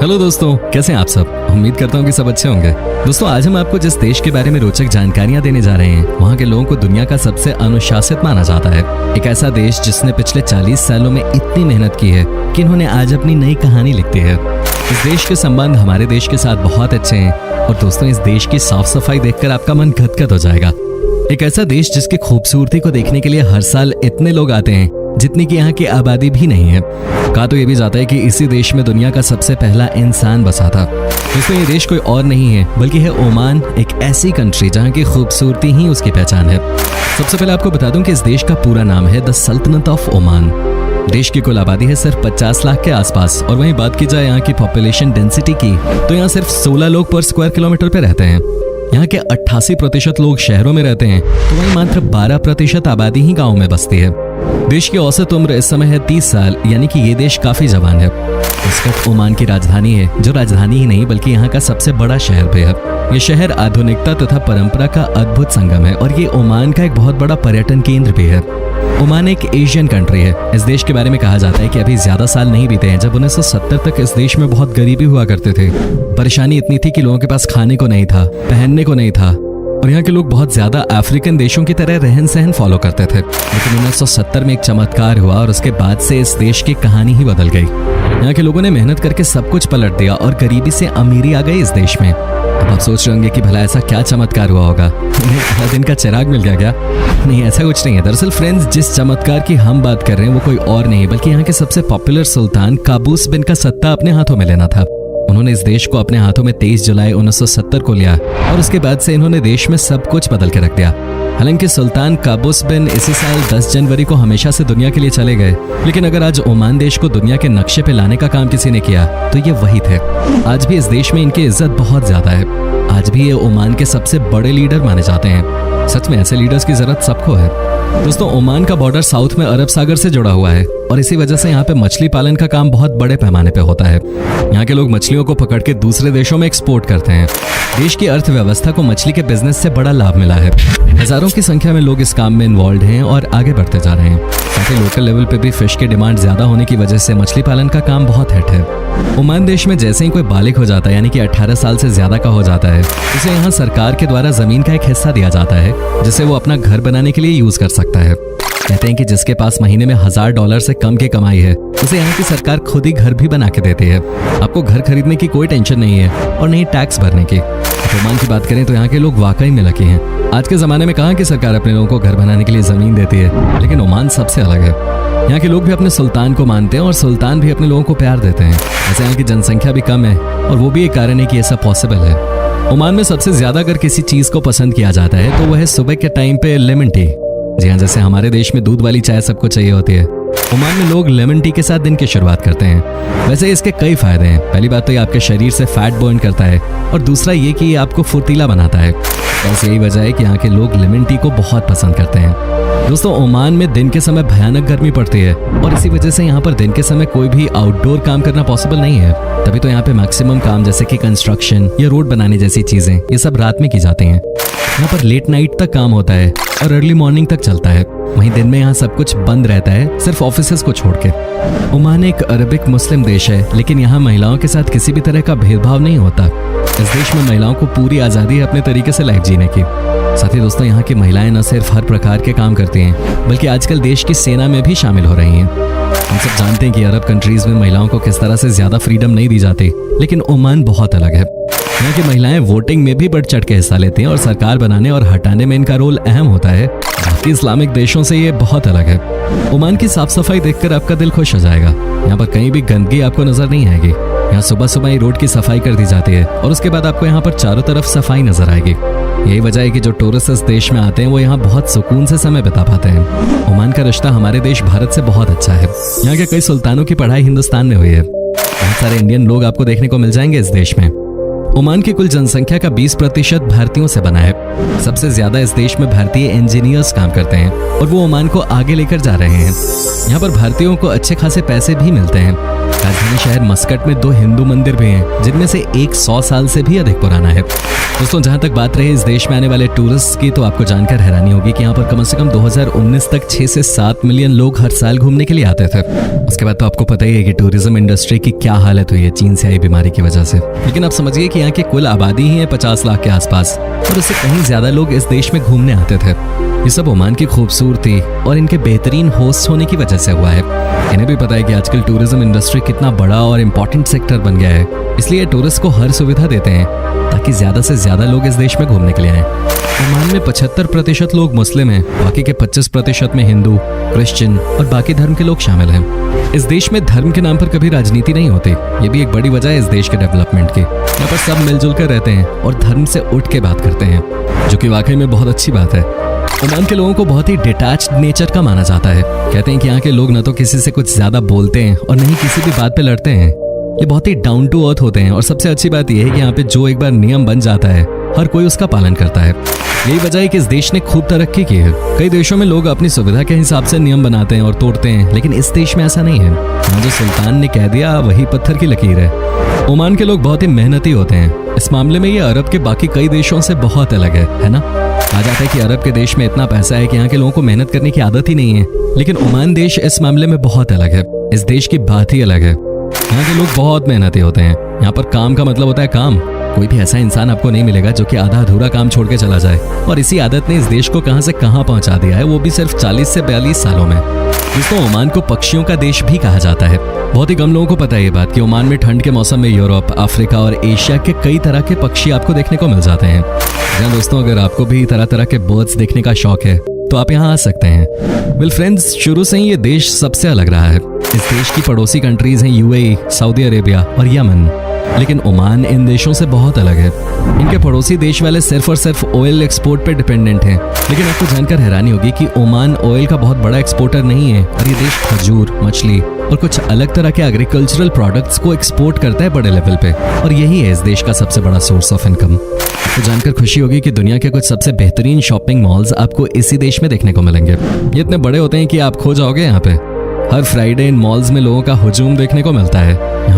Hello दोस्तों, कैसे हैं आप सब। उम्मीद करता हूँ कि सब अच्छे होंगे। दोस्तों, आज हम आपको जिस देश के बारे में रोचक जानकारियां देने जा रहे हैं, वहाँ के लोगों को दुनिया का सबसे अनुशासित माना जाता है। एक ऐसा देश जिसने पिछले 40 सालों में इतनी मेहनत की है कि इन्होंने आज अपनी नई कहानी लिखी है। इस देश के संबंध हमारे देश के साथ बहुत अच्छे हैं और दोस्तों, इस देश की साफ सफाई देखकर आपका मन गदगद हो जाएगा। एक ऐसा देश जिसकी खूबसूरती को देखने के लिए हर साल इतने लोग आते हैं जितनी कि यहाँ की आबादी भी नहीं है। कहा तो ये भी जाता है कि इसी देश में दुनिया का सबसे पहला इंसान बसा था। दोस्तों, ये देश कोई और नहीं है बल्कि है ओमान, एक ऐसी कंट्री जहाँ की खूबसूरती ही उसकी पहचान है। सबसे पहले आपको बता दूं कि इस देश का पूरा नाम है द सल्तनत ऑफ ओमान। देश की कुल आबादी है सिर्फ 50 लाख के आसपास, और वहीं बात की जाए यहाँ की पॉपुलेशन डेंसिटी की तो यहाँ सिर्फ 16 लोग पर स्क्वायर किलोमीटर पे रहते हैं। यहाँ के 88% लोग शहरों में रहते हैं तो वहीं मात्र 12% आबादी ही गाँव में बसती है। देश की औसत उम्र इस समय है 30 साल, यानी कि ये देश काफी जवान है। मस्कट ओमान की राजधानी है, जो राजधानी ही नहीं बल्कि यहाँ का सबसे बड़ा शहर भी है। ये शहर आधुनिकता तथा परंपरा का अद्भुत संगम है और ये ओमान का एक बहुत बड़ा पर्यटन केंद्र भी है। ओमान एक एशियन कंट्री है। इस देश के बारे में कहा जाता है कि अभी ज्यादा साल नहीं बीते हैं जब 1970 तक इस देश में बहुत गरीबी हुआ करते थे। परेशानी इतनी थी कि लोगों के पास खाने को नहीं था, पहनने को नहीं था, और यहाँ के लोग बहुत ज्यादा अफ्रीकन देशों की तरह रहन सहन फॉलो करते थे। लेकिन 1970 में एक चमत्कार हुआ और उसके बाद से इस देश की कहानी ही बदल गई। यहाँ के लोगों ने मेहनत करके सब कुछ पलट दिया और गरीबी से अमीरी आ गई इस देश में। अब आप सोच रहे होंगे कि भला ऐसा क्या चमत्कार हुआ होगा, उन्हें दिन का चिराग मिल गया क्या? नहीं, ऐसा कुछ नहीं है। दरअसल फ्रेंड्स, जिस चमत्कार की हम बात कर रहे हैं वो कोई और नहीं बल्कि यहाँ के सबसे पॉपुलर सुल्तान काबूस बिन का सत्ता अपने हाथों में लेना था। उन्होंने इस देश को अपने हाथों में 23 जुलाई 1970 को लिया और उसके बाद से इन्होंने देश में सब कुछ बदल के रख दिया। हालांकि सुल्तान काबूस बिन इसी साल 10 जनवरी को हमेशा से दुनिया के लिए चले गए, लेकिन अगर आज ओमान देश को दुनिया के नक्शे पे लाने का काम किसी ने किया तो ये वही थे। आज भी इस देश में इनकी इज्जत बहुत ज्यादा है। आज भी ये ओमान के सबसे बड़े लीडर माने जाते हैं। सच में ऐसे लीडर्स की जरूरत सबको है। दोस्तों, ओमान का बॉर्डर साउथ में अरब सागर से जुड़ा हुआ है और इसी वजह से यहाँ पे मछली पालन का काम बहुत बड़े पैमाने पे होता है। यहाँ के लोग मछलियों को पकड़ के दूसरे देशों में एक्सपोर्ट करते हैं। देश की अर्थव्यवस्था को मछली के बिजनेस से बड़ा लाभ मिला है। हजारों की संख्या में लोग इस काम में इन्वॉल्व हैं और आगे बढ़ते जा रहे हैं। साथ ही लोकल लेवल पे भी फिश की डिमांड ज्यादा होने की वजह से मछली पालन का काम बहुत हिट है। ओमान देश में जैसे ही कोई बालिग हो जाता है, यानी कि 18 साल से ज्यादा का हो जाता है, उसे यहाँ सरकार के द्वारा जमीन का एक हिस्सा दिया जाता है जिसे वो अपना घर बनाने के लिए यूज कर सकता है। कहते हैं कि जिसके पास महीने में $1000 से कम की कमाई है उसे यहाँ की सरकार खुद ही घर भी बना के देती है। आपको घर खरीदने की कोई टेंशन नहीं है और नहीं टैक्स भरने की। ओमान की बात करें तो यहाँ के लोग वाकई में लकी हैं। आज के जमाने में कहाँ की सरकार अपने लोगों को घर बनाने के लिए जमीन देती है, लेकिन ओमान सबसे अलग है। यहाँ के लोग भी अपने सुल्तान को मानते हैं और सुल्तान भी अपने लोगों को प्यार देते हैं। ऐसे यहाँ की जनसंख्या भी कम है और वो भी एक कारण है कि ये सब पॉसिबल है। ओमान में सबसे ज्यादा अगर किसी चीज को पसंद किया जाता है तो वह है सुबह के टाइम पे लेमन टी। जी हाँ, जैसे हमारे देश में दूध वाली चाय सबको चाहिए होती है, ओमान में लोग लेमन टी के साथ दिन की शुरुआत करते हैं। वैसे इसके कई फायदे हैं। पहली बात तो ये आपके शरीर से फैट बर्न करता है और दूसरा ये कि ये आपको फुर्तीला बनाता है। बस यही वजह है कि यहाँ के लोग लेमन टी को बहुत पसंद करते हैं। दोस्तों, ओमान में दिन के समय भयानक गर्मी पड़ती है और इसी वजह से यहाँ पर दिन के समय कोई भी आउटडोर काम करना पॉसिबल नहीं है। तभी तो यहाँ पे मैक्सिमम काम जैसे कि कंस्ट्रक्शन या रोड बनाने जैसी चीजें ये सब रात में की जाती हैं। यहाँ पर लेट नाइट तक काम होता है और अर्ली मॉर्निंग तक चलता है। वहीं दिन में यहाँ सब कुछ बंद रहता है, सिर्फ ऑफिसेस को छोड़ के। ओमान एक अरबिक मुस्लिम देश है, लेकिन यहाँ महिलाओं के साथ किसी भी तरह का भेदभाव नहीं होता। इस देश में महिलाओं को पूरी आजादी है अपने तरीके से लाइफ जीने की। साथ ही दोस्तों, यहाँ की महिलाएं न सिर्फ हर प्रकार के काम करती हैं बल्कि आजकल देश की सेना में भी शामिल हो रही हैं। हम सब जानते हैं कि अरब कंट्रीज में महिलाओं को किस तरह से ज्यादा फ्रीडम नहीं दी जाती, लेकिन ओमान बहुत अलग है। यहाँ की महिलाएं वोटिंग में भी बढ़ चढ़ के हिस्सा लेती हैं और सरकार बनाने और हटाने में इनका रोल अहम होता है। बाकी इस्लामिक देशों से ये बहुत अलग है। ओमान की साफ सफाई देखकर आपका दिल खुश हो जाएगा। यहाँ पर कहीं भी गंदगी आपको नजर नहीं आएगी। यहाँ सुबह सुबह ही रोड की सफाई कर दी जाती है और उसके बाद आपको यहाँ पर चारों तरफ सफाई नजर आएगी। यही वजह है कि जो टूरिस्ट इस देश में आते हैं वो यहाँ बहुत सुकून से समय बिता पाते हैं। ओमान का रिश्ता हमारे देश भारत से बहुत अच्छा है। यहाँ के कई सुल्तानों की पढ़ाई हिंदुस्तान में हुई है। बहुत सारे इंडियन लोग आपको देखने को मिल जाएंगे इस देश में। ओमान की कुल जनसंख्या का 20% भारतीयों से बना है। सबसे ज्यादा इस देश में भारतीय इंजीनियर्स काम करते हैं और वो ओमान को आगे लेकर जा रहे हैं। यहाँ पर भारतीयों को अच्छे खासे पैसे भी मिलते हैं। राजधानी शहर मस्कट में 2 हिंदू मंदिर भी हैं, जिनमें से एक 100 साल से भी अधिक पुराना है। दोस्तों, जहां तक बात रही इस देश में आने वाले टूरिस्ट की, तो आपको जानकर हैरानी होगी कि यहाँ पर कम से कम 2019 तक 6 से 7 मिलियन लोग हर साल घूमने के लिए आते थे। उसके बाद तो आपको पता ही है कि टूरिज्म इंडस्ट्री की क्या हालत हुई है चीन से आई बीमारी की वजह से। लेकिन आप समझिए कि यहाँ की कुल आबादी ही है 50 लाख के आसपास, और उससे कहीं ज्यादा लोग इस देश में घूमने आते थे। ये सब ओमान की खूबसूरती और इनके बेहतरीन होस्ट होने की वजह से हुआ है। इन्हें भी पता है कि आजकल टूरिज्म इंडस्ट्री कितना बड़ा और इम्पोर्टेंट सेक्टर बन गया है, इसलिए टूरिस्ट को हर सुविधा देते हैं ताकि ज्यादा से ज्यादा लोग इस देश में घूमने के लिए आएं। ओमान में 75% लोग मुस्लिम हैं, बाकी के 25% में हिंदू, क्रिश्चियन और बाकी धर्म के लोग शामिल हैं। इस देश में धर्म के नाम पर कभी राजनीति नहीं होती, ये भी एक बड़ी वजह है इस देश के डेवलपमेंट की। यहाँ पर सब मिलजुल कर रहते हैं और धर्म से उठ के बात करते हैं, जो कि वाकई में बहुत अच्छी बात है। ओमान के लोगों को बहुत ही डिटैच्ड नेचर का माना जाता है। कहते हैं कि यहाँ के लोग न तो किसी से कुछ ज्यादा बोलते हैं और न ही किसी भी बात पे लड़ते हैं। ये बहुत ही डाउन टू अर्थ होते हैं, और सबसे अच्छी बात यह है कि यहाँ पे जो एक बार नियम बन जाता है हर कोई उसका पालन करता है। यही वजह है कि इस देश ने खूब तरक्की की है। कई देशों में लोग अपनी सुविधा के हिसाब से नियम बनाते हैं और तोड़ते हैं, लेकिन इस देश में ऐसा नहीं है। यहाँ जो सुल्तान ने कह दिया वही पत्थर की लकीर है। ओमान के लोग बहुत ही मेहनती होते हैं। इस मामले में ये अरब के बाकी कई देशों से बहुत अलग है ना। कहा जाता है कि अरब के देश में इतना पैसा है कि यहाँ के लोगों को मेहनत करने की आदत ही नहीं है, लेकिन ओमान देश इस मामले में बहुत अलग है। इस देश की बात ही अलग है। यहाँ के लोग बहुत मेहनती होते हैं। यहाँ पर काम का मतलब होता है काम। कोई भी ऐसा इंसान आपको नहीं मिलेगा जो कि आधा अधूरा काम छोड़ के चला जाए, और इसी आदत ने इस देश को कहां से कहां पहुंचा दिया है, वो भी सिर्फ 40 से 42 सालों में। जिसको ओमान को पक्षियों का देश भी कहा जाता है। बहुत ही कम लोगों को पता है ये बात कि ओमान में ठंड के मौसम में यूरोप, अफ्रीका और एशिया के कई तरह के पक्षी आपको देखने को मिल जाते हैं। जहाँ दोस्तों, अगर आपको भी तरह तरह के बर्ड्स देखने का शौक है तो आप यहाँ आ सकते हैं। वेल फ्रेंड्स, शुरू से ही ये देश सबसे अलग रहा है। इस देश की पड़ोसी कंट्रीज हैं यूएई, सऊदी अरेबिया और यमन, लेकिन ओमान इन देशों से बहुत अलग है। इनके पड़ोसी देश वाले सिर्फ और सिर्फ ऑयल एक्सपोर्ट पे डिपेंडेंट हैं। लेकिन आपको जानकर हैरानी होगी कि ओमान ऑयल का बहुत बड़ा एक्सपोर्टर नहीं है, और ये देश खजूर, मछली और कुछ अलग तरह के एग्रीकल्चरल प्रोडक्ट्स को एक्सपोर्ट करता है बड़े लेवल पे, और यही है इस देश का सबसे बड़ा सोर्स ऑफ इनकम। तो जानकर खुशी होगी कि दुनिया के कुछ सबसे बेहतरीन शॉपिंग मॉल्स आपको इसी देश में देखने को मिलेंगे। ये इतने बड़े होते हैं कि आप खो जाओगे यहाँ पे। हर फ्राइडे इन मॉल्स में लोगों का हुजूम देखने को मिलता है।